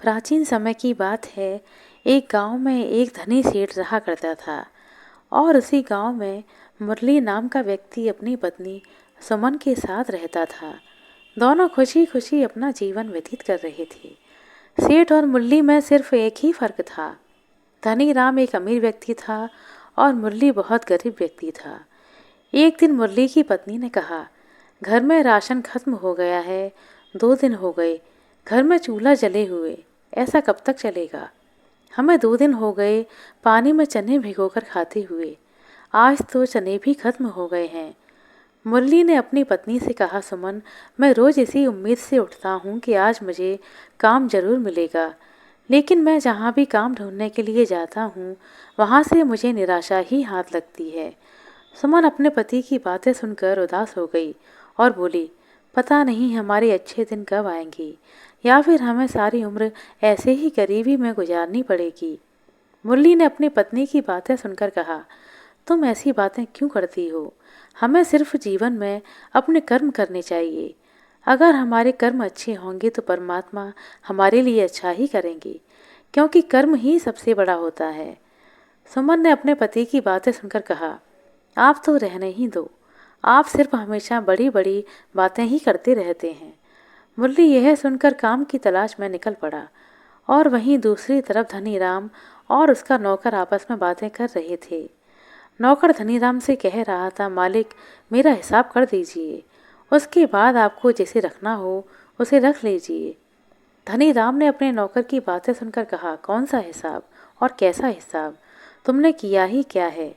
प्राचीन समय की बात है। एक गांव में एक धनी सेठ रहा करता था और उसी गांव में मुरली नाम का व्यक्ति अपनी पत्नी सुमन के साथ रहता था। दोनों खुशी खुशी अपना जीवन व्यतीत कर रहे थे। सेठ और मुरली में सिर्फ एक ही फर्क था। धनी राम एक अमीर व्यक्ति था और मुरली बहुत गरीब व्यक्ति था। एक दिन मुरली की पत्नी ने कहा, घर में राशन खत्म हो गया है। 2 दिन हो गए घर में चूल्हा जले हुए, ऐसा कब तक चलेगा? हमें 2 दिन हो गए पानी में चने भिगोकर खाते हुए, आज तो चने भी खत्म हो गए हैं। मुरली ने अपनी पत्नी से कहा, सुमन, मैं रोज़ इसी उम्मीद से उठता हूँ कि आज मुझे काम जरूर मिलेगा, लेकिन मैं जहाँ भी काम ढूंढने के लिए जाता हूँ वहाँ से मुझे निराशा ही हाथ लगती है। सुमन अपने पति की बातें सुनकर उदास हो गई और बोली, पता नहीं हमारे अच्छे दिन कब आएंगे, या फिर हमें सारी उम्र ऐसे ही गरीबी में गुजारनी पड़ेगी। मुरली ने अपनी पत्नी की बातें सुनकर कहा, तुम ऐसी बातें क्यों करती हो? हमें सिर्फ जीवन में अपने कर्म करने चाहिए। अगर हमारे कर्म अच्छे होंगे तो परमात्मा हमारे लिए अच्छा ही करेंगे, क्योंकि कर्म ही सबसे बड़ा होता है। सुमन ने अपने पति की बातें सुनकर कहा, आप तो रहने ही दो, आप सिर्फ हमेशा बड़ी बड़ी बातें ही करते रहते हैं। मुरली यह सुनकर काम की तलाश में निकल पड़ा और वहीं दूसरी तरफ धनीराम और उसका नौकर आपस में बातें कर रहे थे। नौकर धनीराम से कह रहा था, मालिक, मेरा हिसाब कर दीजिए, उसके बाद आपको जैसे रखना हो उसे रख लीजिए। धनीराम ने अपने नौकर की बातें सुनकर कहा, कौन सा हिसाब और कैसा हिसाब? तुमने किया ही क्या है?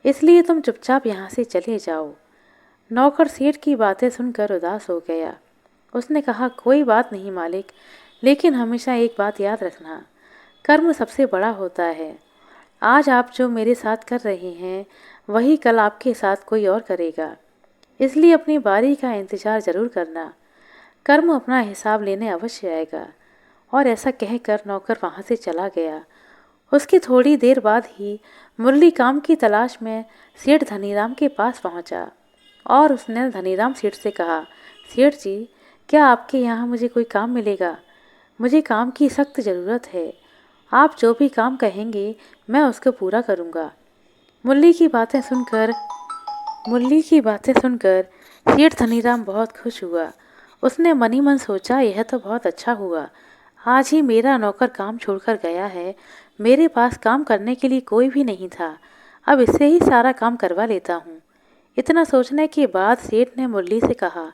इसलिए तुम चुपचाप यहाँ से चले जाओ। नौकर सेठ की बातें सुनकर उदास हो गया। उसने कहा, कोई बात नहीं मालिक, लेकिन हमेशा एक बात याद रखना, कर्म सबसे बड़ा होता है। आज आप जो मेरे साथ कर रहे हैं वही कल आपके साथ कोई और करेगा, इसलिए अपनी बारी का इंतज़ार ज़रूर करना। कर्म अपना हिसाब लेने अवश्य आएगा। और ऐसा कहकर नौकर वहाँ से चला गया। उसकी थोड़ी देर बाद ही मुरली काम की तलाश में सेठ धनीराम के पास पहुँचा और उसने धनीराम सेठ से कहा, सेठ जी, क्या आपके यहाँ मुझे कोई काम मिलेगा? मुझे काम की सख्त ज़रूरत है। आप जो भी काम कहेंगे मैं उसको पूरा करूँगा। मुरली की बातें सुनकर सेठ धनीराम बहुत खुश हुआ। उसने मनी मन सोचा, यह तो बहुत अच्छा हुआ, आज ही मेरा नौकर काम छोड़कर गया है। मेरे पास काम करने के लिए कोई भी नहीं था, अब इससे ही सारा काम करवा लेता हूँ। इतना सोचने के बाद सेठ ने मुरली से कहा,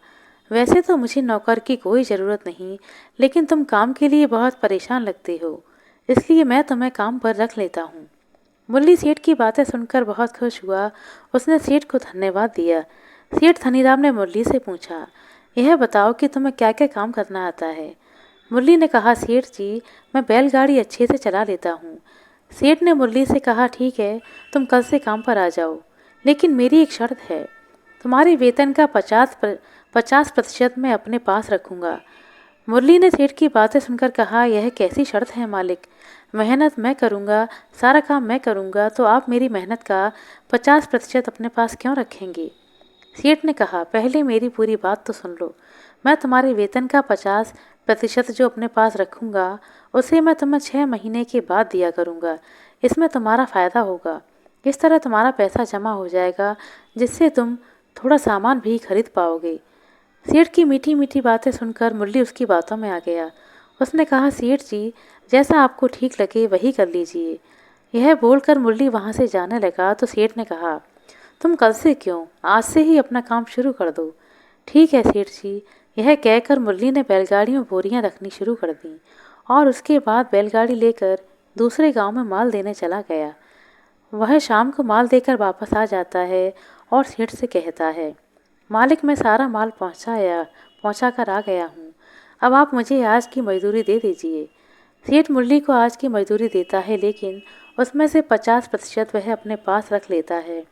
वैसे तो मुझे नौकर की कोई ज़रूरत नहीं, लेकिन तुम काम के लिए बहुत परेशान लगते हो, इसलिए मैं तुम्हें काम पर रख लेता हूँ। मुरली सेठ की बातें सुनकर बहुत खुश हुआ। उसने सेठ को धन्यवाद दिया। सेठ धनीराम ने मुरली से पूछा, यह बताओ कि तुम्हें क्या क्या काम करना आता है? मुरली ने कहा, सेठ जी, मैं बैलगाड़ी अच्छे से चला लेता हूँ। सेठ ने मुरली से कहा, ठीक है, तुम कल से काम पर आ जाओ, लेकिन मेरी एक शर्त है, तुम्हारे वेतन का 50% मैं अपने पास रखूँगा। मुरली ने सेठ की बातें सुनकर कहा, यह कैसी शर्त है मालिक? मेहनत मैं करूँगा, सारा काम मैं करूँगा, तो आप मेरी मेहनत का 50% अपने पास क्यों रखेंगे? सेठ ने कहा, पहले मेरी पूरी बात तो सुन लो। मैं तुम्हारे वेतन का 50% जो अपने पास रखूँगा उसे मैं तुम्हें 6 महीने के बाद दिया करूँगा। इसमें तुम्हारा फ़ायदा होगा। इस तरह तुम्हारा पैसा जमा हो जाएगा, जिससे तुम थोड़ा सामान भी खरीद पाओगे। सेठ की मीठी मीठी बातें सुनकर मुरली उसकी बातों में आ गया। उसने कहा, सेठ जी, जैसा आपको ठीक लगे वही कर लीजिए। यह बोलकर मुरली वहाँ से जाने लगा तो सेठ ने कहा, तुम कल से क्यों, आज से ही अपना काम शुरू कर दो। ठीक है सेठ जी। यह कहकर मुरली ने बैलगाड़ी में बोरियां रखनी शुरू कर दी और उसके बाद बैलगाड़ी लेकर दूसरे गांव में माल देने चला गया। वह शाम को माल देकर वापस आ जाता है और सेठ से कहता है, मालिक, मैं सारा माल पहुंचा कर आ गया हूँ, अब आप मुझे आज की मजदूरी दे दीजिए। सेठ मुरली को आज की मजदूरी देता है, लेकिन उसमें से 50% वह अपने पास रख लेता है।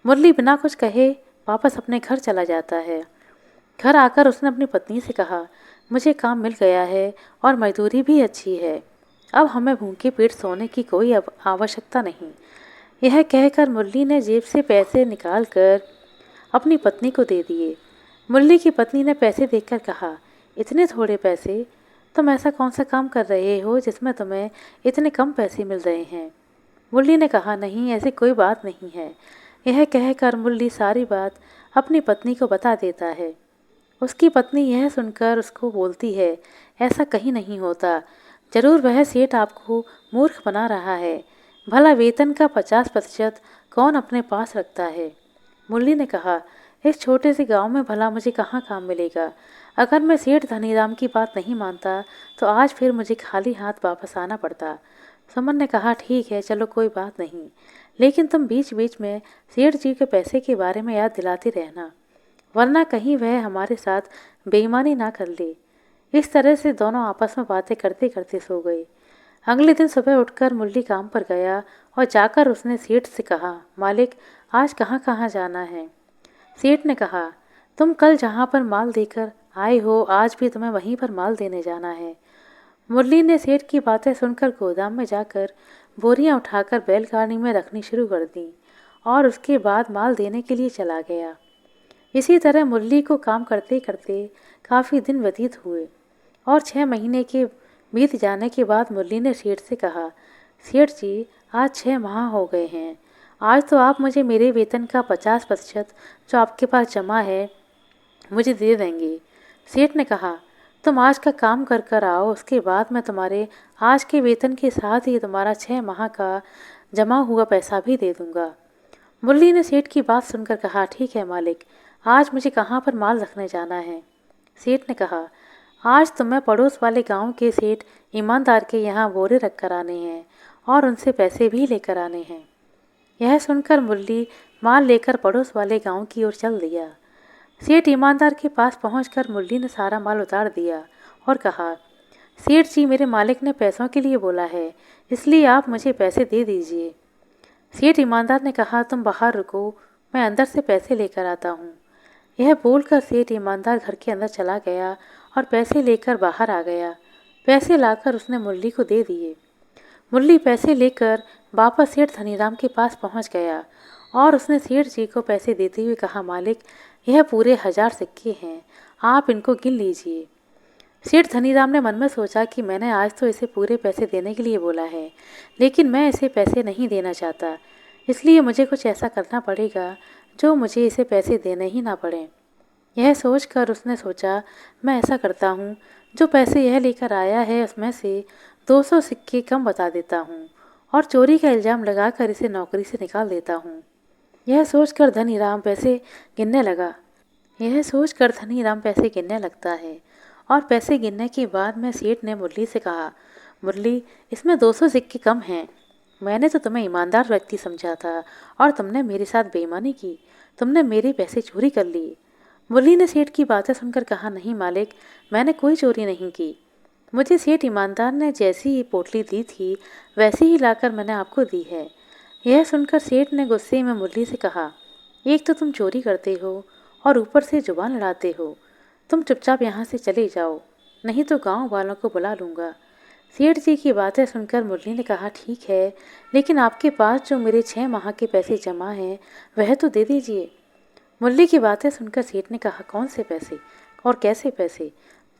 मुरली बिना कुछ कहे वापस अपने घर चला जाता है। घर आकर उसने अपनी पत्नी से कहा, मुझे काम मिल गया है और मजदूरी भी अच्छी है, अब हमें भूखे पेट सोने की कोई अब आवश्यकता नहीं। यह कहकर मुरली ने जेब से पैसे निकाल कर अपनी पत्नी को दे दिए। मुरली की पत्नी ने पैसे देखकर कहा, इतने थोड़े पैसे? तुम ऐसा कौन सा काम कर रहे हो जिसमें तुम्हें इतने कम पैसे मिल रहे हैं? मुरली ने कहा, नहीं, ऐसी कोई बात नहीं है। यह कहकर मुरली सारी बात अपनी पत्नी को बता देता है। उसकी पत्नी यह सुनकर उसको बोलती है, ऐसा कहीं नहीं होता। जरूर वह सेठ आपको मूर्ख बना रहा है। भला वेतन का 50% कौन अपने पास रखता है? मुरली ने कहा, इस छोटे से गांव में भला मुझे कहाँ काम मिलेगा? अगर मैं सेठ धनीराम की बात नहीं मानता तो आज फिर मुझे खाली हाथ वापस आना पड़ता। सुमन ने कहा, ठीक है, चलो कोई बात नहीं, लेकिन तुम बीच बीच में सेठ जी के पैसे के बारे में याद दिलाते रहना, वरना कहीं वह हमारे साथ बेईमानी ना कर ले। इस तरह से दोनों आपस में बातें करते करते सो गए। अगले दिन सुबह उठकर मुरली काम पर गया और जाकर उसने सेठ से कहा, मालिक, आज कहाँ कहाँ जाना है? सेठ ने कहा, तुम कल जहाँ पर माल देकर आए हो आज भी तुम्हें वहीं पर माल देने जाना है। मुरली ने सेठ की बातें सुनकर गोदाम में जाकर बोरियां उठाकर बैलगाड़ी में रखनी शुरू कर दी और उसके बाद माल देने के लिए चला गया। इसी तरह मुरली को काम करते करते काफ़ी दिन व्यतीत हुए और 6 महीने के बीत जाने के बाद मुरली ने सेठ से कहा, सेठ जी, आज 6 माह हो गए हैं। आज तो आप मुझे मेरे वेतन का 50% जो आपके पास जमा है मुझे दे देंगे। सेठ ने कहा, तुम आज का काम कर कर आओ, उसके बाद मैं तुम्हारे आज के वेतन के साथ ही तुम्हारा 6 माह का जमा हुआ पैसा भी दे दूंगा। मुरली ने सेठ की बात सुनकर कहा, ठीक है मालिक, आज मुझे कहाँ पर माल रखने जाना है? सेठ ने कहा, आज तुम्हें पड़ोस वाले गांव के सेठ ईमानदार के यहाँ बोरे रख कर आने हैं और उनसे पैसे भी लेकर आने हैं। यह सुनकर मुरली माल लेकर पड़ोस वाले गांव की ओर चल दिया। सेठ ईमानदार के पास पहुंचकर मुरली ने सारा माल उतार दिया और कहा, सेठ जी, मेरे मालिक ने पैसों के लिए बोला है, इसलिए आप मुझे पैसे दे दीजिए। सेठ ईमानदार ने कहा, तुम बाहर रुको, मैं अंदर से पैसे लेकर आता हूँ। यह बोलकर सेठ ईमानदार घर के अंदर चला गया और पैसे लेकर बाहर आ गया। पैसे लाकर उसने मुरली को दे दिए। मुरली पैसे लेकर वापस सेठ धनीराम के पास पहुंच गया और उसने सेठ जी को पैसे देते हुए कहा, मालिक, यह पूरे 1000 सिक्के हैं, आप इनको गिन लीजिए। सेठ धनीराम ने मन में सोचा कि मैंने आज तो इसे पूरे पैसे देने के लिए बोला है, लेकिन मैं इसे पैसे नहीं देना चाहता, इसलिए मुझे कुछ ऐसा करना पड़ेगा जो मुझे इसे पैसे देने ही ना पड़े। यह सोचकर उसने सोचा, मैं ऐसा करता हूँ, जो पैसे यह लेकर आया है उसमें से 200 सिक्के कम बता देता हूँ और चोरी का इल्ज़ाम लगाकर इसे नौकरी से निकाल देता हूँ। यह सोचकर धनीराम पैसे गिनने लगा। यह सोचकर धनीराम पैसे गिनने लगता है और पैसे गिनने के बाद में सेठ ने मुरली से कहा, मुरली, इसमें 200 सिक्के कम हैं। मैंने तो तुम्हें ईमानदार व्यक्ति समझा था और तुमने मेरे साथ बेईमानी की, तुमने मेरे पैसे चोरी कर लिए। मुरली ने सेठ की बातें सुनकर कहा, नहीं मालिक, मैंने कोई चोरी नहीं की। मुझे सेठ ईमानदार ने जैसी ही पोटली दी थी वैसी ही लाकर मैंने आपको दी है। यह सुनकर सेठ ने गुस्से में मुरली से कहा, एक तो तुम चोरी करते हो और ऊपर से जुबान लड़ाते हो। तुम चुपचाप यहाँ से चले जाओ, नहीं तो गांव वालों को बुला लूँगा। सेठ जी की बातें सुनकर मुरली ने कहा, ठीक है, लेकिन आपके पास जो मेरे 6 माह के पैसे जमा हैं वह तो दे दीजिए। मुरली की बातें सुनकर सेठ ने कहा, कौन से पैसे और कैसे पैसे?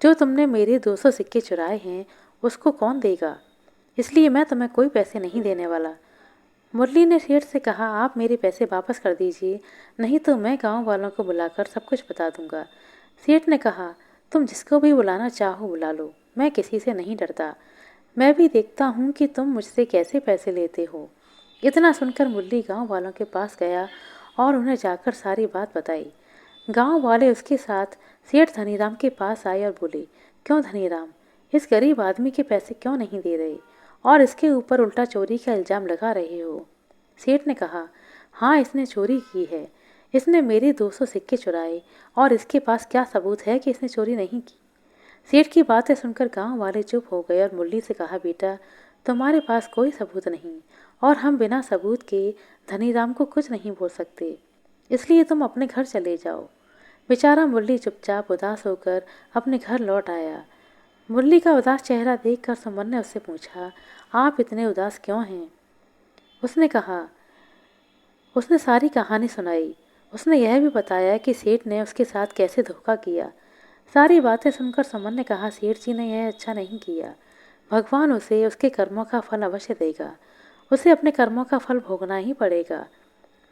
जो तुमने मेरे 200 सिक्के चुराए हैं उसको कौन देगा? इसलिए मैं तुम्हें कोई पैसे नहीं देने वाला। मुरली ने सेठ से कहा, आप मेरे पैसे वापस कर दीजिए, नहीं तो मैं गांव वालों को बुलाकर सब कुछ बता दूंगा। सेठ ने कहा, तुम जिसको भी बुलाना चाहो बुला लो, मैं किसी से नहीं डरता। मैं भी देखता हूँ कि तुम मुझसे कैसे पैसे लेते हो। इतना सुनकर मुरली गांव वालों के पास गया और उन्हें जाकर सारी बात बताई। गांव वाले उसके साथ सेठ धनीराम के पास आए और बोले, क्यों धनीराम, इस गरीब आदमी के पैसे क्यों नहीं दे रहे और इसके ऊपर उल्टा चोरी का इल्ज़ाम लगा रहे हो? सेठ ने कहा, हाँ, इसने चोरी की है, इसने मेरे 200 सिक्के चुराए और इसके पास क्या सबूत है कि इसने चोरी नहीं की? सेठ की बातें सुनकर गांव वाले चुप हो गए और मुरली से कहा, बेटा, तुम्हारे पास कोई सबूत नहीं और हम बिना सबूत के धनीराम को कुछ नहीं बोल सकते, इसलिए तुम अपने घर चले जाओ। बेचारा मुरली चुपचाप उदास होकर अपने घर लौट आया। मुरली का उदास चेहरा देखकर सुमन ने उससे पूछा, आप इतने उदास क्यों हैं? उसने कहा, उसने सारी कहानी सुनाई। उसने यह भी बताया कि सेठ ने उसके साथ कैसे धोखा किया। सारी बातें सुनकर सुमन ने कहा, सेठ जी ने यह अच्छा नहीं किया। भगवान उसे उसके कर्मों का फल अवश्य देगा। उसे अपने कर्मों का फल भोगना ही पड़ेगा।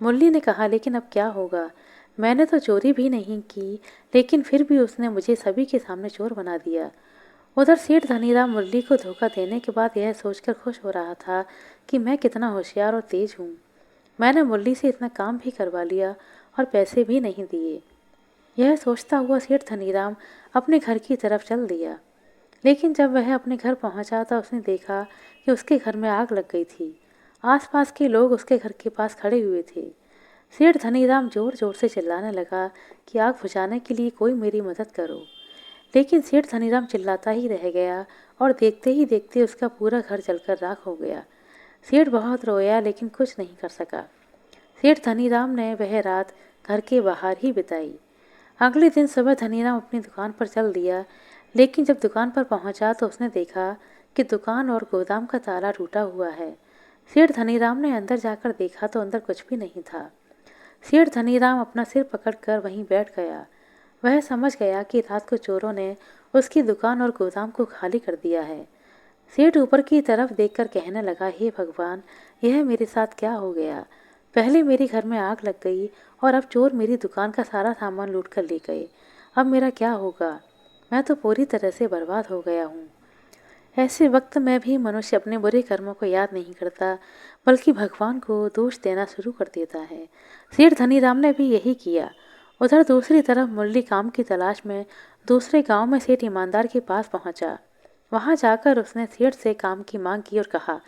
मुरली ने कहा, लेकिन अब क्या होगा? मैंने तो चोरी भी नहीं की, लेकिन फिर भी उसने मुझे सभी के सामने चोर बना दिया। उधर सेठ धनीराम मुरली को धोखा देने के बाद यह सोचकर खुश हो रहा था कि मैं कितना होशियार और तेज हूँ। मैंने मुरली से इतना काम भी करवा लिया और पैसे भी नहीं दिए। यह सोचता हुआ सेठ धनीराम अपने घर की तरफ चल दिया। लेकिन जब वह अपने घर पहुंचा तो उसने देखा कि उसके घर में आग लग गई थी। आसपास के लोग उसके घर के पास खड़े हुए थे। सेठ धनीराम जोर जोर से चिल्लाने लगा कि आग बुझाने के लिए कोई मेरी मदद करो। लेकिन सेठ धनीराम चिल्लाता ही रह गया और देखते ही देखते उसका पूरा घर जलकर राख हो गया। सेठ बहुत रोया लेकिन कुछ नहीं कर सका। सेठ धनीराम ने वह रात घर के बाहर ही बिताई। अगले दिन सुबह धनीराम अपनी दुकान पर चल दिया, लेकिन जब दुकान पर पहुंचा तो उसने देखा कि दुकान और गोदाम का ताला टूटा हुआ है। सेठ धनीराम ने अंदर जाकर देखा तो अंदर कुछ भी नहीं था। सेठ धनीराम अपना सिर पकड़कर वहीं बैठ गया। वह समझ गया कि रात को चोरों ने उसकी दुकान और गोदाम को खाली कर दिया है। सेठ ऊपर की तरफ देखकर कहने लगा, हे भगवान, यह मेरे साथ क्या हो गया? पहले मेरे घर में आग लग गई और अब चोर मेरी दुकान का सारा सामान लूट कर ले गए। अब मेरा क्या होगा? मैं तो पूरी तरह से बर्बाद हो गया हूँ। ऐसे वक्त में भी मनुष्य अपने बुरे कर्मों को याद नहीं करता, बल्कि भगवान को दोष देना शुरू कर देता है। सेठ धनीराम ने भी यही किया। उधर दूसरी तरफ मुरली काम की तलाश में दूसरे गांव में सेठ ईमानदार के पास पहुंचा। वहां जाकर उसने सेठ से काम की मांग की और कहा,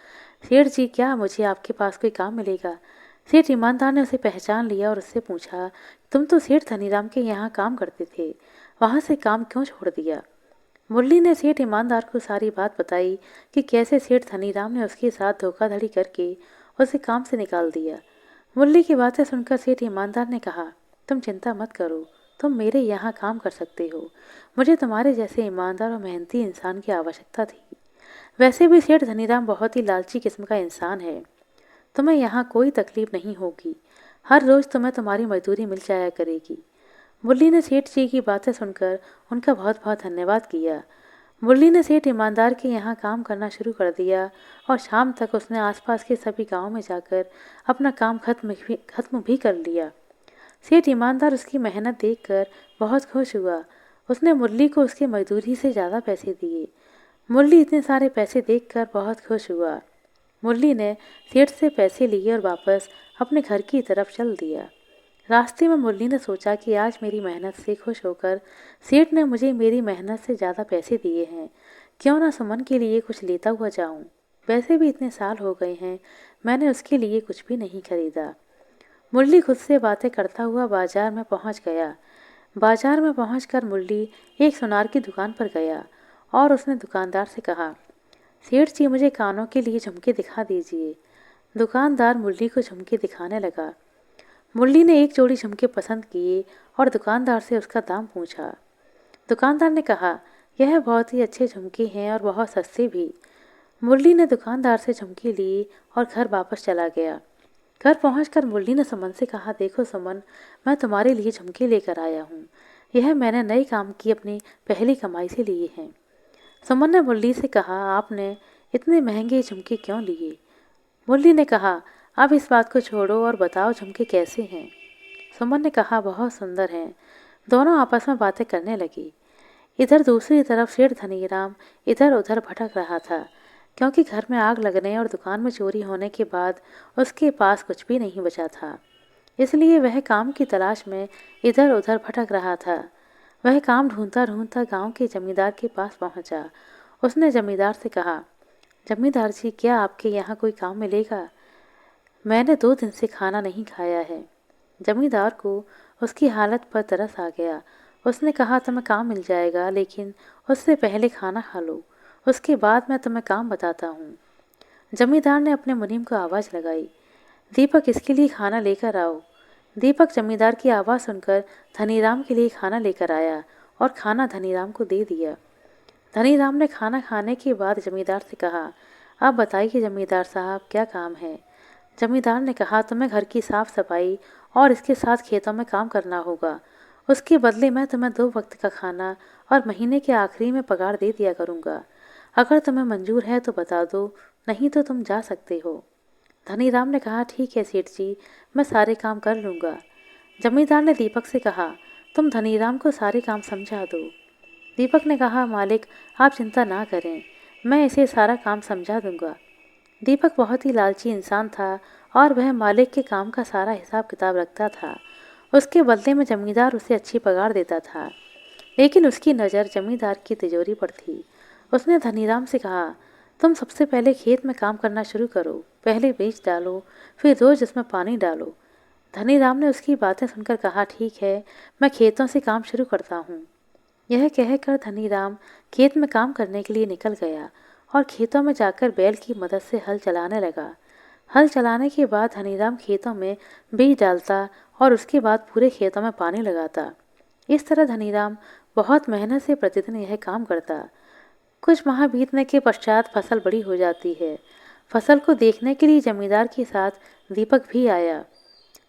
सेठ जी, क्या मुझे आपके पास कोई काम मिलेगा? सेठ ईमानदार ने उसे पहचान लिया और उससे पूछा, तुम तो सेठ धनीराम के यहाँ काम करते थे, वहां से काम क्यों छोड़ दिया? मुरली ने सेठ ईमानदार को सारी बात बताई कि कैसे सेठ धनीराम ने उसके साथ धोखाधड़ी करके उसे काम से निकाल दिया। मुरली की बातें सुनकर सेठ ईमानदार ने कहा, तुम चिंता मत करो, तुम मेरे यहाँ काम कर सकते हो। मुझे तुम्हारे जैसे ईमानदार और मेहनती इंसान की आवश्यकता थी। वैसे भी सेठ धनीराम बहुत ही लालची किस्म का इंसान है। तुम्हें यहाँ कोई तकलीफ नहीं होगी। हर रोज तुम्हें तुम्हारी मजदूरी मिल जाया करेगी। मुरली ने सेठ जी की बातें सुनकर उनका बहुत बहुत धन्यवाद किया। मुरली ने सेठ ईमानदार के यहाँ काम करना शुरू कर दिया और शाम तक उसने आसपास के सभी गांव में जाकर अपना काम खत्म भी कर लिया। सेठ ईमानदार उसकी मेहनत देखकर बहुत खुश हुआ। उसने मुरली को उसकी मजदूरी से ज़्यादा पैसे दिए। मुरली इतने सारे पैसे देखकर बहुत खुश हुआ। मुरली ने सेठ से पैसे लिए और वापस अपने घर की तरफ चल दिया। रास्ते में मुरली ने सोचा कि आज मेरी मेहनत से खुश होकर सेठ ने मुझे मेरी मेहनत से ज़्यादा पैसे दिए हैं, क्यों ना सुमन के लिए कुछ लेता हुआ जाऊं। वैसे भी इतने साल हो गए हैं, मैंने उसके लिए कुछ भी नहीं खरीदा। मुरली खुद से बातें करता हुआ बाजार में पहुंच गया। बाजार में पहुंचकर मुरली एक सुनार की दुकान पर गया और उसने दुकानदार से कहा, सेठ जी, मुझे कानों के लिए झुमके दिखा दीजिए। दुकानदार मुरली को झुमके दिखाने लगा। मुरली ने एक जोड़ी झुमके पसंद किए और दुकानदार से उसका दाम पूछा। दुकानदार ने कहा, यह बहुत ही अच्छे झुमके हैं और बहुत सस्ते भी। मुरली ने दुकानदार से झुमके लिए और घर वापस चला गया। घर पहुंचकर मुरली ने सुमन से कहा, देखो सुमन, मैं तुम्हारे लिए झुमके लेकर आया हूँ। यह मैंने नए काम की अपनी पहली कमाई से लिए हैं। सुमन ने मुरली से कहा, आपने इतने महंगे झुमके क्यों लिए? मुरली ने कहा, अब इस बात को छोड़ो और बताओ झुमके कैसे हैं। सुमन ने कहा, बहुत सुंदर हैं। दोनों आपस में बातें करने लगी। इधर दूसरी तरफ सेठ धनीराम इधर उधर भटक रहा था, क्योंकि घर में आग लगने और दुकान में चोरी होने के बाद उसके पास कुछ भी नहीं बचा था। इसलिए वह काम की तलाश में इधर उधर भटक रहा था। वह काम ढूंढता ढूंढता गांव के जमींदार के पास पहुंचा। उसने जमींदार से कहा, जमींदार जी, क्या आपके यहाँ कोई काम मिलेगा? मैंने 2 दिन से खाना नहीं खाया है। जमींदार को उसकी हालत पर तरस आ गया। उसने कहा, तुम्हें काम मिल जाएगा, लेकिन उससे पहले खाना खा लो, उसके बाद मैं तुम्हें काम बताता हूँ। जमींदार ने अपने मुनीम को आवाज़ लगाई, दीपक, इसके लिए खाना लेकर आओ। दीपक जमींदार की आवाज़ सुनकर धनीराम के लिए खाना लेकर आया और खाना धनीराम को दे दिया। धनीराम ने खाना खाने के बाद जमींदार से कहा, आप बताइए जमींदार साहब, क्या काम है? जमींदार ने कहा, तुम्हें घर की साफ सफाई और इसके साथ खेतों में काम करना होगा उसके बदले मैं तुम्हें 2 वक्त का खाना और महीने के आखिरी में पगार दे दिया करूँगा। अगर तुम्हें मंजूर है तो बता दो, नहीं तो तुम जा सकते हो। धनीराम ने कहा, ठीक है सेठ जी, मैं सारे काम कर लूँगा। जमींदार ने दीपक से कहा, तुम धनीराम को सारे काम समझा दो। दीपक ने कहा, मालिक आप चिंता ना करें, मैं इसे सारा काम समझा दूंगा। दीपक बहुत ही लालची इंसान था और वह मालिक के काम का सारा हिसाब किताब रखता था। उसके बदले में जमींदार उसे अच्छी पगार देता था, लेकिन उसकी नज़र जमींदार की तिजोरी पर थी। उसने धनीराम से कहा, तुम सबसे पहले खेत में काम करना शुरू करो, पहले बीज डालो, फिर रोज उसमें पानी डालो। धनीराम ने उसकी बातें सुनकर कहा, ठीक है, मैं खेतों से काम शुरू करता हूँ। यह कहकर धनीराम खेत में काम करने के लिए निकल गया और खेतों में जाकर बैल की मदद से हल चलाने लगा। हल चलाने के बाद धनीराम खेतों में बीज डालता और उसके बाद पूरे खेतों में पानी लगाता। इस तरह धनीराम बहुत मेहनत से प्रतिदिन यह काम करता। कुछ माह बीतने के पश्चात फसल बड़ी हो जाती है। फसल को देखने के लिए जमींदार के साथ दीपक भी आया।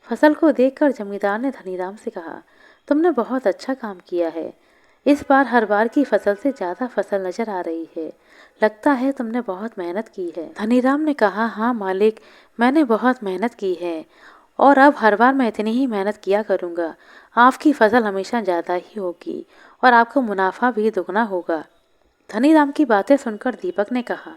फसल को देखकर जमींदार ने धनीराम से कहा, तुमने बहुत अच्छा काम किया है। इस बार हर बार की फसल से ज़्यादा फसल नजर आ रही है। लगता है तुमने बहुत मेहनत की है। धनीराम ने कहा, हाँ मालिक, मैंने बहुत मेहनत की है और अब हर बार मैं इतनी ही मेहनत किया करूँगा। आपकी फसल हमेशा ज़्यादा ही होगी और आपको मुनाफा भी दुगना होगा। धनीराम की बातें सुनकर दीपक ने कहा,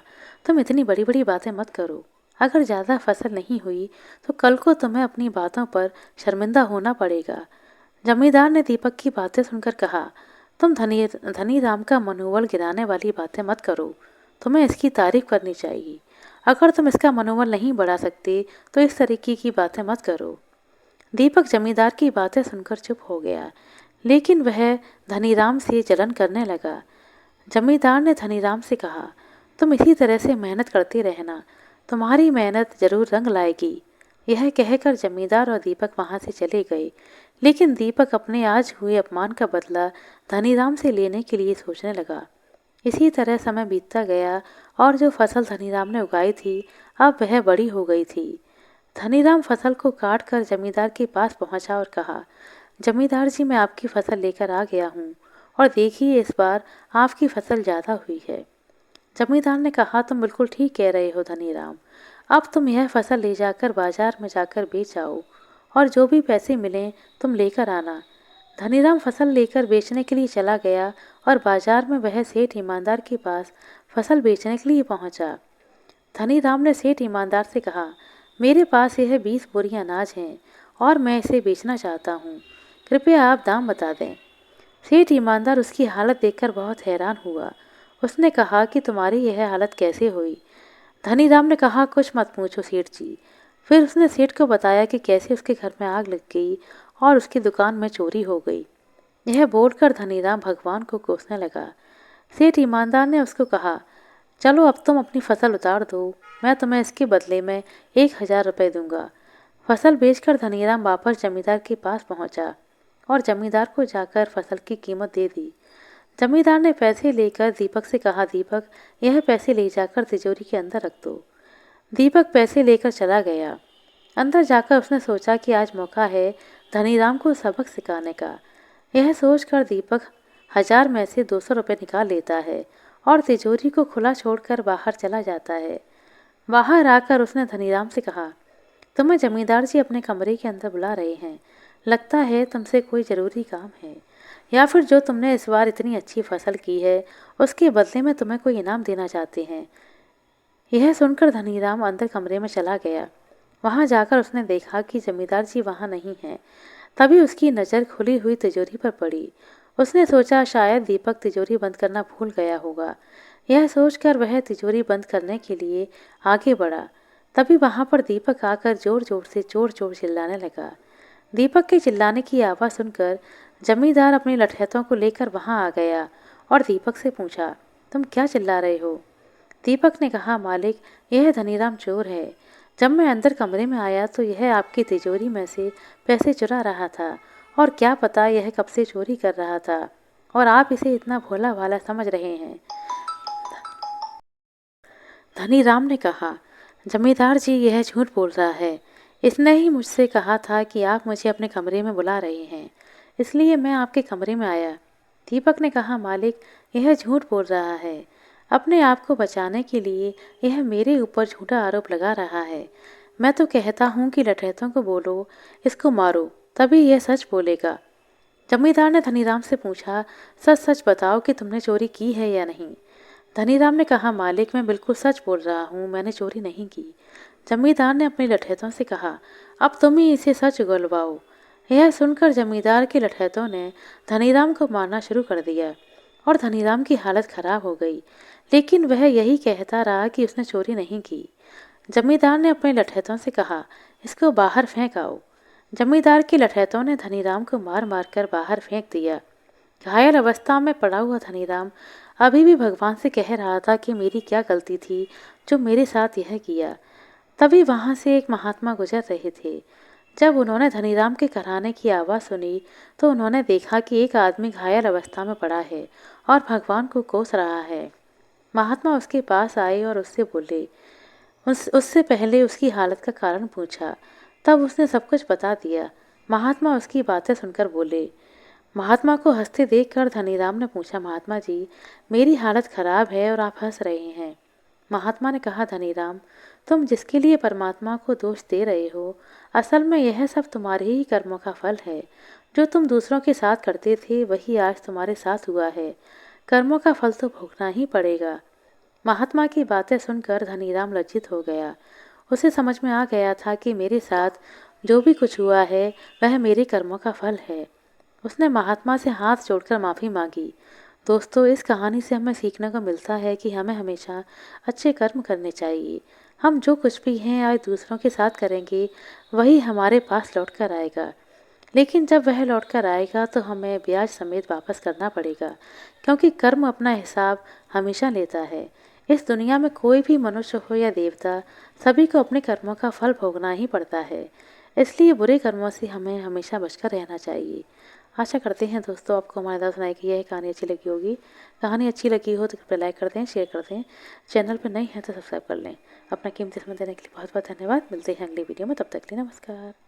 तुम इतनी बड़ी बड़ी बातें मत करो। अगर ज़्यादा फसल नहीं हुई तो कल को तुम्हें अपनी बातों पर शर्मिंदा होना पड़ेगा। जमींदार ने दीपक की बातें सुनकर कहा, तुम धनीराम का मनोबल गिराने वाली बातें मत करो, तुम्हें इसकी तारीफ करनी चाहिए। अगर तुम इसका मनोबल नहीं बढ़ा सकते तो इस तरीके की बातें मत करो। दीपक जमींदार की बातें सुनकर चुप हो गया, लेकिन वह धनीराम से जलन करने लगा। जमींदार ने धनीराम से कहा, तुम इसी तरह से मेहनत करते रहना, तुम्हारी मेहनत जरूर रंग लाएगी। यह कहकर जमींदार और दीपक वहां से चले गए, लेकिन दीपक अपने आज हुए अपमान का बदला धनीराम से लेने के लिए सोचने लगा। इसी तरह समय बीतता गया और जो फसल धनीराम ने उगाई थी अब वह बड़ी हो गई थी। धनीराम फसल को काट कर जमींदार के पास पहुंचा और कहा, जमींदार जी, मैं आपकी फसल लेकर आ गया हूँ और देखिए इस बार आपकी फसल ज़्यादा हुई है। जमींदार ने कहा, तुम बिल्कुल ठीक कह रहे हो धनीराम, अब तुम यह फसल ले जाकर बाजार में जाकर बेच आओ और जो भी पैसे मिलें तुम लेकर आना। धनीराम फसल लेकर बेचने के लिए चला गया और बाजार में वह सेठ ईमानदार के पास फसल बेचने के लिए पहुंचा। धनीराम ने सेठ ईमानदार से कहा, मेरे पास यह 20 बोरियां अनाज हैं और मैं इसे बेचना चाहता हूँ, कृपया आप दाम बता दें। सेठ ईमानदार उसकी हालत देखकर बहुत हैरान हुआ। उसने कहा कि तुम्हारी यह हालत कैसे हुई? धनीराम ने कहा, कुछ मत पूछो सेठ जी। फिर उसने सेठ को बताया कि कैसे उसके घर में आग लग गई और उसकी दुकान में चोरी हो गई। यह बोलकर धनीराम भगवान को कोसने लगा। सेठ ईमानदार ने उसको कहा, चलो अब तुम अपनी फसल उतार दो, मैं तुम्हें इसके बदले में 1000 रुपये दूंगा। फसल बेचकर धनीराम वापस जमींदार के पास पहुंचा और जमींदार को जाकर फसल की कीमत दे दी। जमींदार ने पैसे लेकर दीपक से कहा, दीपक, यह पैसे ले जाकर तिजोरी के अंदर रख दो। दीपक पैसे लेकर चला गया। अंदर जाकर उसने सोचा कि आज मौका है धनीराम को सबक सिखाने का। यह सोचकर दीपक 1000 में से 200 रुपये निकाल लेता है और तिजोरी को खुला छोड़कर बाहर चला जाता है। बाहर आकर उसने धनीराम से कहा, तुम्हें जमींदार जी अपने कमरे के अंदर बुला रहे हैं, लगता है तुमसे कोई ज़रूरी काम है, या फिर जो तुमने इस बार इतनी अच्छी फसल की है उसके बदले में तुम्हें कोई इनाम देना चाहते हैं। यह सुनकर धनीराम अंदर कमरे में चला गया। वहां जाकर उसने देखा कि जमींदार जी वहां नहीं हैं। तभी उसकी नज़र खुली हुई तिजोरी पर पड़ी। उसने सोचा शायद दीपक तिजोरी बंद करना भूल गया होगा। यह सोचकर वह तिजोरी बंद करने के लिए आगे बढ़ा। तभी वहां पर दीपक आकर जोर जोर से चोर चोर चिल्लाने लगा। दीपक के चिल्लाने की आवाज़ सुनकर जमींदार अपनी लठैतों को लेकर वहां आ गया और दीपक से पूछा, तुम क्या चिल्ला रहे हो? दीपक ने कहा, मालिक, यह धनीराम चोर है। जब मैं अंदर कमरे में आया तो यह आपकी तिजोरी में से पैसे चुरा रहा था और क्या पता यह कब से चोरी कर रहा था और आप इसे इतना भोला भाला समझ रहे हैं। धनीराम ने कहा, जमींदार जी, यह झूठ बोल रहा है। इसने ही मुझसे कहा था कि आप मुझे अपने कमरे में बुला रहे हैं। इसलिए मैं आपके कमरे में आया। दीपक ने कहा, मालिक, यह झूठ बोल रहा है। अपने आप को बचाने के लिए यह मेरे ऊपर झूठा आरोप लगा रहा है। मैं तो कहता हूँ कि लठैतों को बोलो, इसको मारो, तभी यह सच बोलेगा। जमींदार ने धनीराम से पूछा, सच सच बताओ कि तुमने चोरी की है या नहीं। धनीराम ने कहा, मालिक, मैं बिल्कुल सच बोल रहा हूँ, मैंने चोरी नहीं की। जमींदार ने अपने लठैतों से कहा, अब तुम ही इसे सच उगलवाओ। यह सुनकर जमींदार के लठैतों ने धनीराम को मारना शुरू कर दिया और धनीराम की हालत खराब हो गई, लेकिन वह यही कहता रहा कि उसने चोरी नहीं की। जमींदार ने अपने लठैतों से कहा, इसको बाहर फेंक आओ। जमींदार के लठैतों ने धनीराम को मार मार कर बाहर फेंक दिया। घायल अवस्था में पड़ा हुआ धनीराम अभी भी भगवान से कह रहा था कि मेरी क्या गलती थी जो मेरे साथ यह किया। तभी वहां से एक महात्मा गुजर रहे थे। जब उन्होंने धनीराम के कराने की आवाज़ सुनी तो उन्होंने देखा कि एक आदमी घायल अवस्था में पड़ा है और भगवान को कोस रहा है। महात्मा उसके पास आए और उससे बोले, उससे पहले उसकी हालत का कारण पूछा। तब उसने सब कुछ बता दिया। महात्मा उसकी बातें सुनकर बोले। महात्मा को हंसते देखकर धनीराम ने पूछा, महात्मा जी, मेरी हालत खराब है और आप हंस रहे हैं। महात्मा ने कहा, धनीराम, तुम जिसके लिए परमात्मा को दोष दे रहे हो, असल में यह सब तुम्हारे ही कर्मों का फल है। जो तुम दूसरों के साथ करते थे वही आज तुम्हारे साथ हुआ है। कर्मों का फल तो भोगना ही पड़ेगा। महात्मा की बातें सुनकर धनीराम लज्जित हो गया। उसे समझ में आ गया था कि मेरे साथ जो भी कुछ हुआ है वह मेरे कर्मों का फल है। उसने महात्मा से हाथ जोड़कर माफ़ी मांगी। दोस्तों, इस कहानी से हमें सीखने को मिलता है कि हमें हमेशा अच्छे कर्म करने चाहिए। हम जो कुछ भी हैं आज दूसरों के साथ करेंगे वही हमारे पास लौट कर आएगा, लेकिन जब वह लौट कर आएगा तो हमें ब्याज समेत वापस करना पड़ेगा, क्योंकि कर्म अपना हिसाब हमेशा लेता है। इस दुनिया में कोई भी मनुष्य हो या देवता, सभी को अपने कर्मों का फल भोगना ही पड़ता है। इसलिए बुरे कर्मों से हमें हमेशा बचकर रहना चाहिए। आशा करते हैं दोस्तों आपको हमारे द्वारा सुनाई गई यह कहानी अच्छी लगी होगी। कहानी अच्छी लगी हो तो कृपया लाइक कर दें, शेयर कर दें। चैनल पर नए हैं तो सब्सक्राइब कर लें। अपना कीमती समय देने के लिए बहुत बहुत धन्यवाद। मिलते हैं अगली वीडियो में, तब तक के लिए नमस्कार।